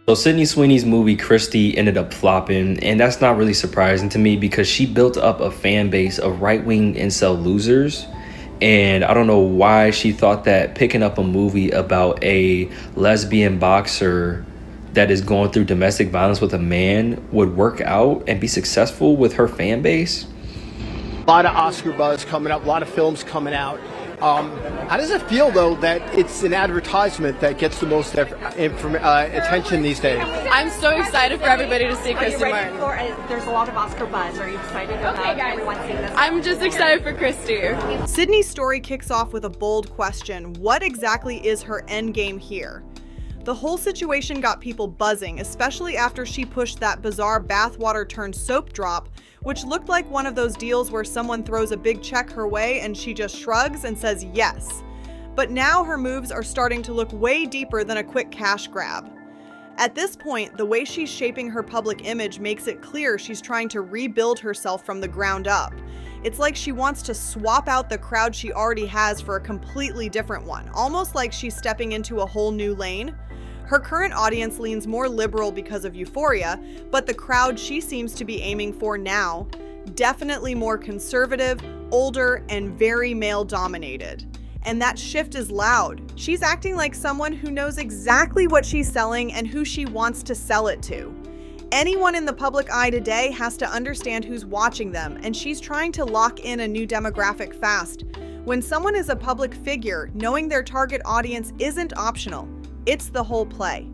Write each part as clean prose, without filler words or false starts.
So Sydney Sweeney's movie Christy ended up flopping, and that's not really surprising to me because she built up a fan base of right-wing incel losers. And I don't know why she thought that picking up a movie about a lesbian boxer that is going through domestic violence with a man would work out and be successful with her fan base. A lot of Oscar buzz coming up, a lot of films coming out. How does it feel, though, that it's an advertisement that gets the most attention these days? I'm so excited for everybody to see Christy Martin. There's a lot of Oscar buzz. Are you excited about everyone seeing this? I'm just excited for Christy. Sydney's story kicks off with a bold question. What exactly is her endgame here? The whole situation got people buzzing, especially after she pushed that bizarre bathwater turned soap drop, which looked like one of those deals where someone throws a big check her way and she just shrugs and says yes. But now her moves are starting to look way deeper than a quick cash grab. At this point, the way she's shaping her public image makes it clear she's trying to rebuild herself from the ground up. It's like she wants to swap out the crowd she already has for a completely different one, almost like she's stepping into a whole new lane. Her current audience leans more liberal because of Euphoria, but the crowd she seems to be aiming for now, definitely more conservative, older, and very male-dominated. And that shift is loud. She's acting like someone who knows exactly what she's selling and who she wants to sell it to. Anyone in the public eye today has to understand who's watching them, and she's trying to lock in a new demographic fast. When someone is a public figure, knowing their target audience isn't optional. It's the whole play.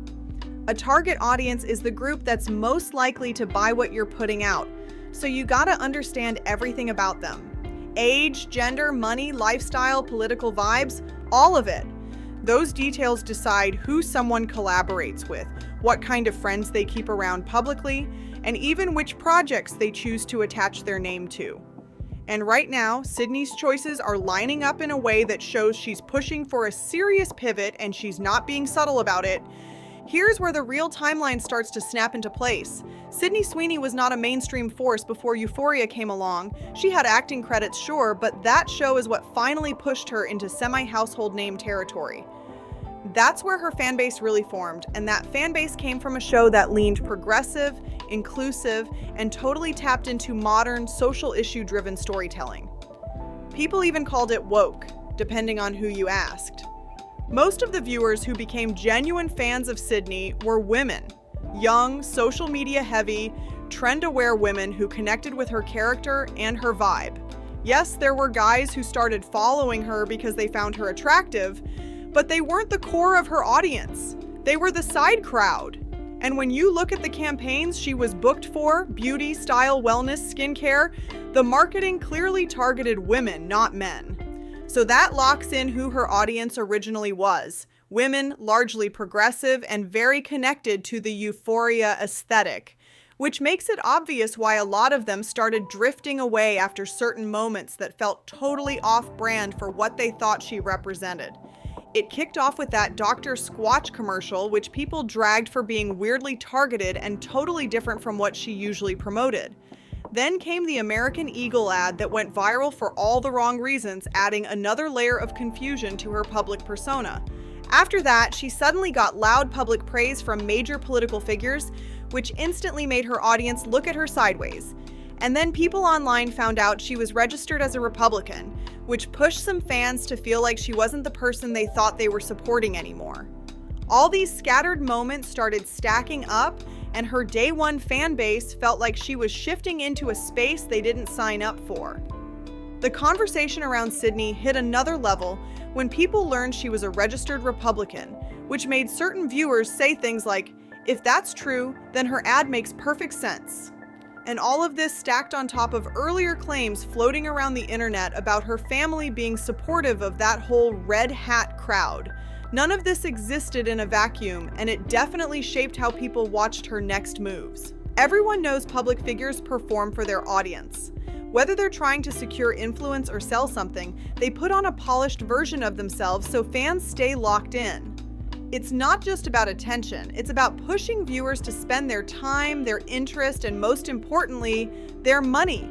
A target audience is the group that's most likely to buy what you're putting out, so you gotta understand everything about them. Age, gender, money, lifestyle, political vibes, all of it. Those details decide who someone collaborates with, what kind of friends they keep around publicly, and even which projects they choose to attach their name to. And right now, Sydney's choices are lining up in a way that shows she's pushing for a serious pivot and she's not being subtle about it. Here's where the real timeline starts to snap into place. Sydney Sweeney was not a mainstream force before Euphoria came along. She had acting credits, sure, but that show is what finally pushed her into semi-household name territory. That's where her fan base really formed, and that fan base came from a show that leaned progressive, inclusive, and totally tapped into modern, social issue-driven storytelling. People even called it woke, depending on who you asked. Most of the viewers who became genuine fans of Sydney were women, young, social media heavy, trend-aware women who connected with her character and her vibe. Yes, there were guys who started following her because they found her attractive, but they weren't the core of her audience. They were the side crowd. And when you look at the campaigns she was booked for, beauty, style, wellness, skincare, the marketing clearly targeted women, not men. So that locks in who her audience originally was. Women, largely progressive and very connected to the Euphoria aesthetic, which makes it obvious why a lot of them started drifting away after certain moments that felt totally off-brand for what they thought she represented. It kicked off with that Dr. Squatch commercial, which people dragged for being weirdly targeted and totally different from what she usually promoted. Then came the American Eagle ad that went viral for all the wrong reasons, adding another layer of confusion to her public persona. After that, she suddenly got loud public praise from major political figures, which instantly made her audience look at her sideways. And then people online found out she was registered as a Republican, which pushed some fans to feel like she wasn't the person they thought they were supporting anymore. All these scattered moments started stacking up, and her day one fan base felt like she was shifting into a space they didn't sign up for. The conversation around Sydney hit another level when people learned she was a registered Republican, which made certain viewers say things like, "If that's true, then her ad makes perfect sense." And all of this stacked on top of earlier claims floating around the internet about her family being supportive of that whole red hat crowd. None of this existed in a vacuum, and it definitely shaped how people watched her next moves. Everyone knows public figures perform for their audience. Whether they're trying to secure influence or sell something, they put on a polished version of themselves so fans stay locked in. It's not just about attention, it's about pushing viewers to spend their time, their interest, and most importantly, their money.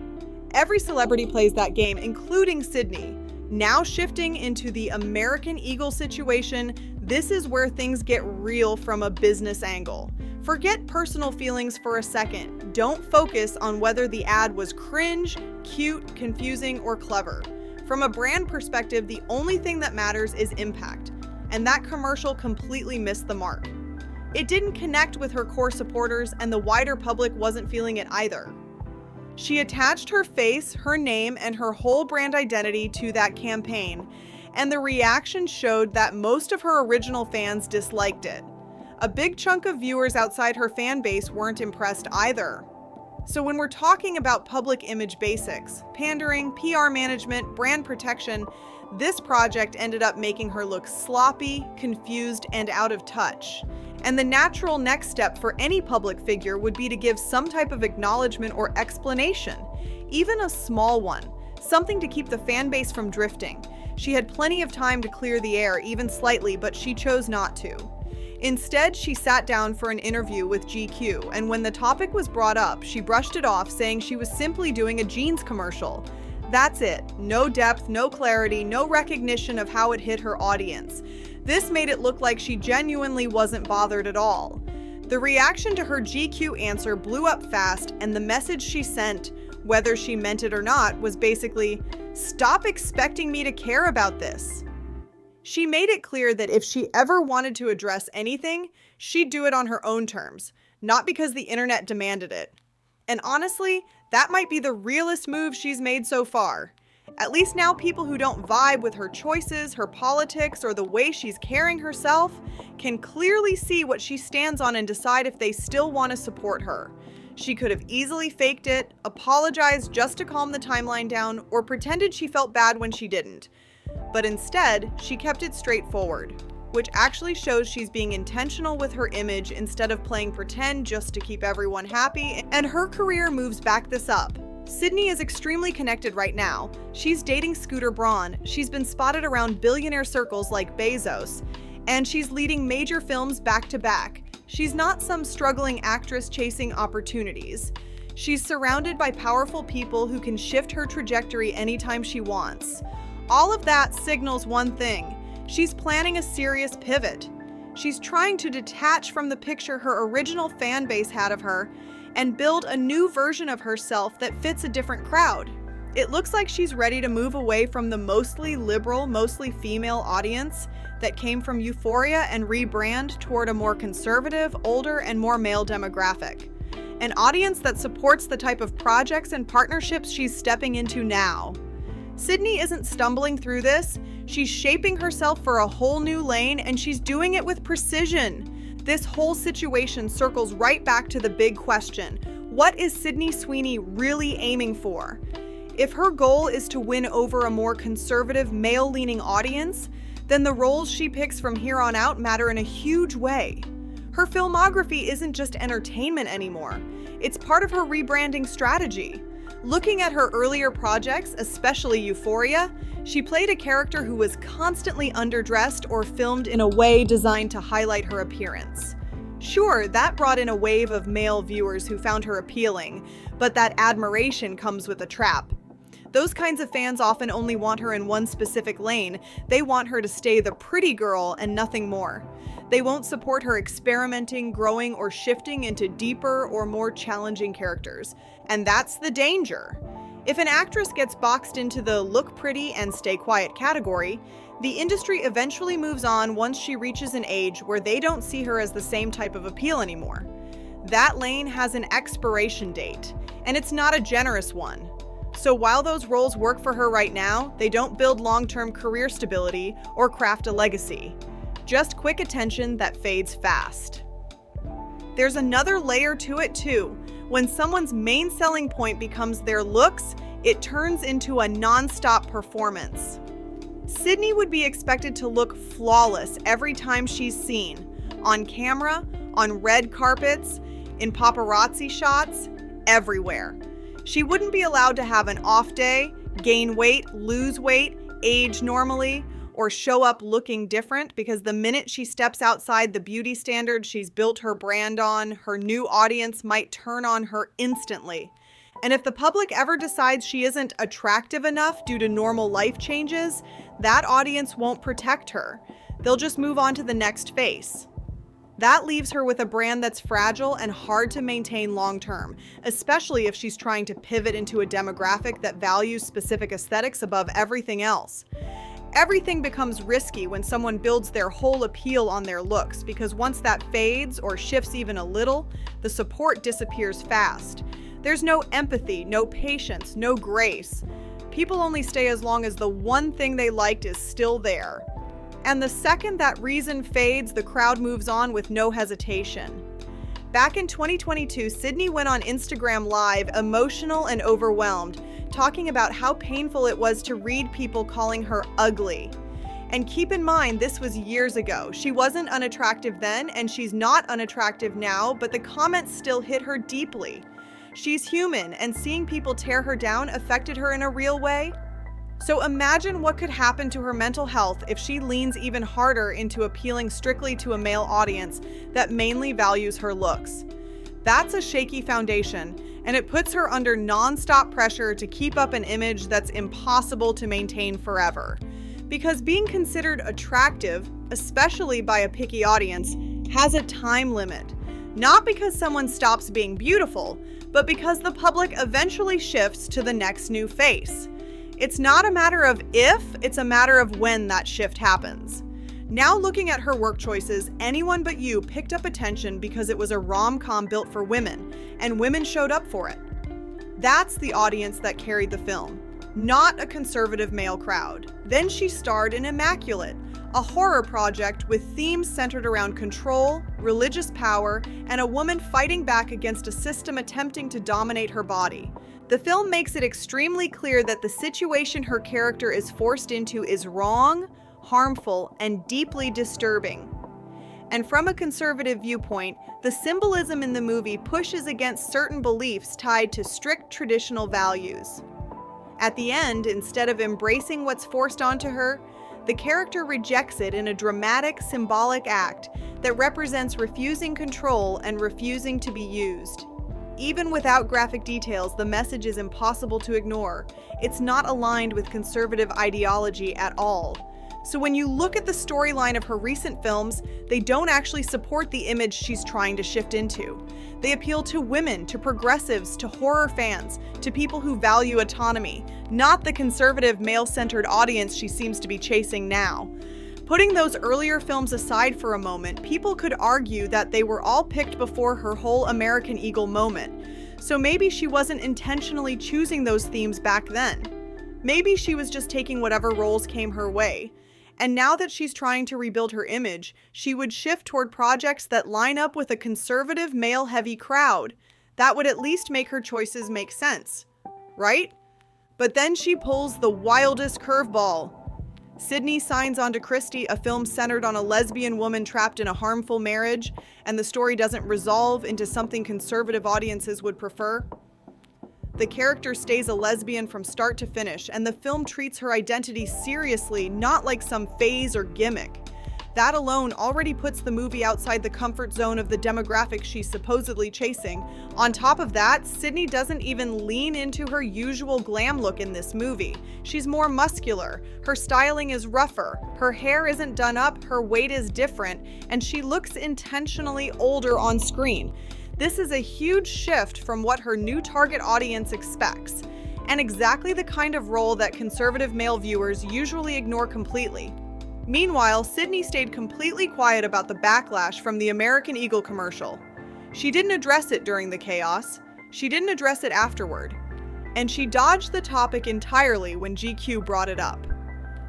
Every celebrity plays that game, including Sydney. Now shifting into the American Eagle situation, This is where things get real from a business angle. Forget personal feelings for a second. Don't focus on whether the ad was cringe, cute, confusing, or clever. From a brand perspective, the only thing that matters is impact, and that commercial completely missed the mark. It didn't connect with her core supporters, and the wider public wasn't feeling it either. She attached her face, her name, and her whole brand identity to that campaign, and the reaction showed that most of her original fans disliked it. A big chunk of viewers outside her fan base weren't impressed either. So when we're talking about public image basics, pandering, PR management, brand protection, this project ended up making her look sloppy, confused, and out of touch. And the natural next step for any public figure would be to give some type of acknowledgement or explanation, even a small one, something to keep the fan base from drifting. She had plenty of time to clear the air, even slightly, but she chose not to. Instead, she sat down for an interview with GQ, and when the topic was brought up, she brushed it off, saying she was simply doing a jeans commercial. That's it. No depth, no clarity, no recognition of how it hit her audience. This made it look like she genuinely wasn't bothered at all. The reaction to her GQ answer blew up fast, and the message she sent, whether she meant it or not, was basically, "Stop expecting me to care about this." She made it clear that if she ever wanted to address anything, she'd do it on her own terms, not because the internet demanded it. And honestly, that might be the realest move she's made so far. At least now people who don't vibe with her choices, her politics, or the way she's carrying herself can clearly see what she stands on and decide if they still want to support her. She could have easily faked it, apologized just to calm the timeline down, or pretended she felt bad when she didn't. But instead, she kept it straightforward, which actually shows she's being intentional with her image instead of playing pretend just to keep everyone happy, and her career moves back this up. Sydney is extremely connected right now. She's dating Scooter Braun, she's been spotted around billionaire circles like Bezos, and she's leading major films back to back. She's not some struggling actress chasing opportunities. She's surrounded by powerful people who can shift her trajectory anytime she wants. All of that signals one thing: she's planning a serious pivot. She's trying to detach from the picture her original fan base had of her and build a new version of herself that fits a different crowd. It looks like she's ready to move away from the mostly liberal, mostly female audience that came from Euphoria and Rebrand toward a more conservative, older, and more male demographic. An audience that supports the type of projects and partnerships she's stepping into now. Sydney isn't stumbling through this. She's shaping herself for a whole new lane, and she's doing it with precision. This whole situation circles right back to the big question: what is Sydney Sweeney really aiming for? If her goal is to win over a more conservative, male-leaning audience, then the roles she picks from here on out matter in a huge way. Her filmography isn't just entertainment anymore. It's part of her rebranding strategy. Looking at her earlier projects, especially Euphoria, she played a character who was constantly underdressed or filmed in a way designed to highlight her appearance. Sure, that brought in a wave of male viewers who found her appealing, but that admiration comes with a trap. Those kinds of fans often only want her in one specific lane. They want her to stay the pretty girl and nothing more. They won't support her experimenting, growing, or shifting into deeper or more challenging characters. And that's the danger. If an actress gets boxed into the look pretty and stay quiet category, the industry eventually moves on once she reaches an age where they don't see her as the same type of appeal anymore. That lane has an expiration date, and it's not a generous one. So while those roles work for her right now, they don't build long-term career stability or craft a legacy. Just quick attention that fades fast. There's another layer to it too. When someone's main selling point becomes their looks, it turns into a non-stop performance. Sydney would be expected to look flawless every time she's seen, on camera, on red carpets, in paparazzi shots, everywhere. She wouldn't be allowed to have an off day, gain weight, lose weight, age normally, or show up looking different, because the minute she steps outside the beauty standard she's built her brand on, her new audience might turn on her instantly. And if the public ever decides she isn't attractive enough due to normal life changes, that audience won't protect her. They'll just move on to the next face. That leaves her with a brand that's fragile and hard to maintain long-term, especially if she's trying to pivot into a demographic that values specific aesthetics above everything else. Everything becomes risky when someone builds their whole appeal on their looks, because once that fades or shifts even a little, the support disappears fast. There's no empathy, no patience, no grace. People only stay as long as the one thing they liked is still there. And the second that reason fades, the crowd moves on with no hesitation. Back in 2022, Sydney went on Instagram Live, emotional and overwhelmed, talking about how painful it was to read people calling her ugly. And keep in mind, this was years ago. She wasn't unattractive then, and she's not unattractive now, but the comments still hit her deeply. She's human, and seeing people tear her down affected her in a real way. So imagine what could happen to her mental health if she leans even harder into appealing strictly to a male audience that mainly values her looks. That's a shaky foundation, and it puts her under non-stop pressure to keep up an image that's impossible to maintain forever. Because being considered attractive, especially by a picky audience, has a time limit. Not because someone stops being beautiful, but because the public eventually shifts to the next new face. It's not a matter of if, it's a matter of when that shift happens. Now looking at her work choices, Anyone But You picked up attention because it was a rom-com built for women, and women showed up for it. That's the audience that carried the film, not a conservative male crowd. Then she starred in Immaculate, a horror project with themes centered around control, religious power, and a woman fighting back against a system attempting to dominate her body. The film makes it extremely clear that the situation her character is forced into is wrong, harmful, and deeply disturbing. And from a conservative viewpoint, the symbolism in the movie pushes against certain beliefs tied to strict traditional values. At the end, instead of embracing what's forced onto her, the character rejects it in a dramatic, symbolic act that represents refusing control and refusing to be used. Even without graphic details, the message is impossible to ignore. It's not aligned with conservative ideology at all. So when you look at the storyline of her recent films, they don't actually support the image she's trying to shift into. They appeal to women, to progressives, to horror fans, to people who value autonomy, not the conservative male-centered audience she seems to be chasing now. Putting those earlier films aside for a moment, people could argue that they were all picked before her whole American Eagle moment. So maybe she wasn't intentionally choosing those themes back then. Maybe she was just taking whatever roles came her way. And now that she's trying to rebuild her image, she would shift toward projects that line up with a conservative male-heavy crowd. That would at least make her choices make sense, right? But then she pulls the wildest curveball. Sydney signs on to Christy, a film centered on a lesbian woman trapped in a harmful marriage, and the story doesn't resolve into something conservative audiences would prefer. The character stays a lesbian from start to finish, and the film treats her identity seriously, not like some phase or gimmick. That alone already puts the movie outside the comfort zone of the demographic she's supposedly chasing. On top of that, Sydney doesn't even lean into her usual glam look in this movie. She's more muscular, her styling is rougher, her hair isn't done up, her weight is different, and she looks intentionally older on screen. This is a huge shift from what her new target audience expects, and exactly the kind of role that conservative male viewers usually ignore completely. Meanwhile, Sydney stayed completely quiet about the backlash from the American Eagle commercial. She didn't address it during the chaos, she didn't address it afterward, and she dodged the topic entirely when GQ brought it up.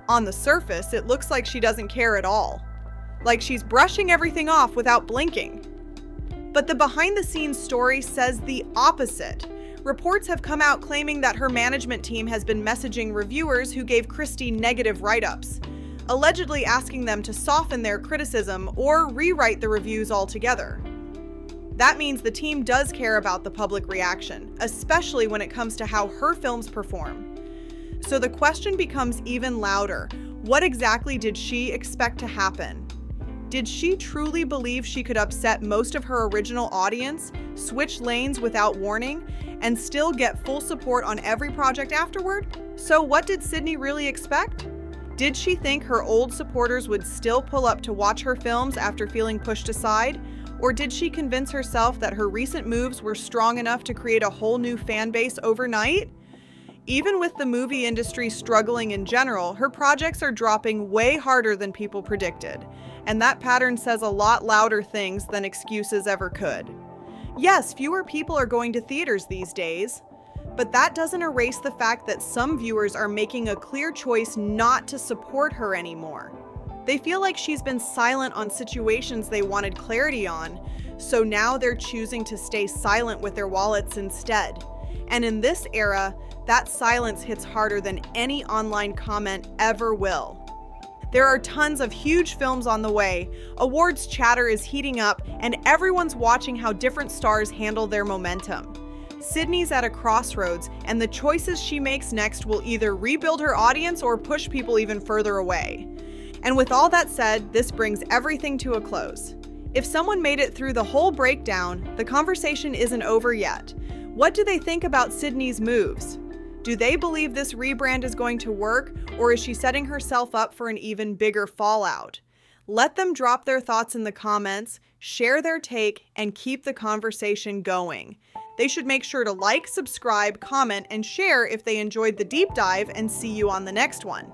On the surface, it looks like she doesn't care at all, like she's brushing everything off without blinking. But the behind-the-scenes story says the opposite. Reports have come out claiming that her management team has been messaging reviewers who gave Christy negative write-ups, allegedly asking them to soften their criticism or rewrite the reviews altogether. That means the team does care about the public reaction, especially when it comes to how her films perform. So the question becomes even louder. What exactly did she expect to happen? Did she truly believe she could upset most of her original audience, switch lanes without warning, and still get full support on every project afterward? So what did Sydney really expect? Did she think her old supporters would still pull up to watch her films after feeling pushed aside? Or did she convince herself that her recent moves were strong enough to create a whole new fan base overnight? Even with the movie industry struggling in general, her projects are dropping way harder than people predicted. And that pattern says a lot louder things than excuses ever could. Yes, fewer people are going to theaters these days, but that doesn't erase the fact that some viewers are making a clear choice not to support her anymore. They feel like she's been silent on situations they wanted clarity on, so now they're choosing to stay silent with their wallets instead. And in this era, that silence hits harder than any online comment ever will. There are tons of huge films on the way, awards chatter is heating up, and everyone's watching how different stars handle their momentum. Sydney's at a crossroads, and the choices she makes next will either rebuild her audience or push people even further away. And with all that said, this brings everything to a close. If someone made it through the whole breakdown, the conversation isn't over yet. What do they think about Sydney's moves? Do they believe this rebrand is going to work, or is she setting herself up for an even bigger fallout? Let them drop their thoughts in the comments, share their take, and keep the conversation going. They should make sure to like, subscribe, comment, and share if they enjoyed the deep dive, and see you on the next one.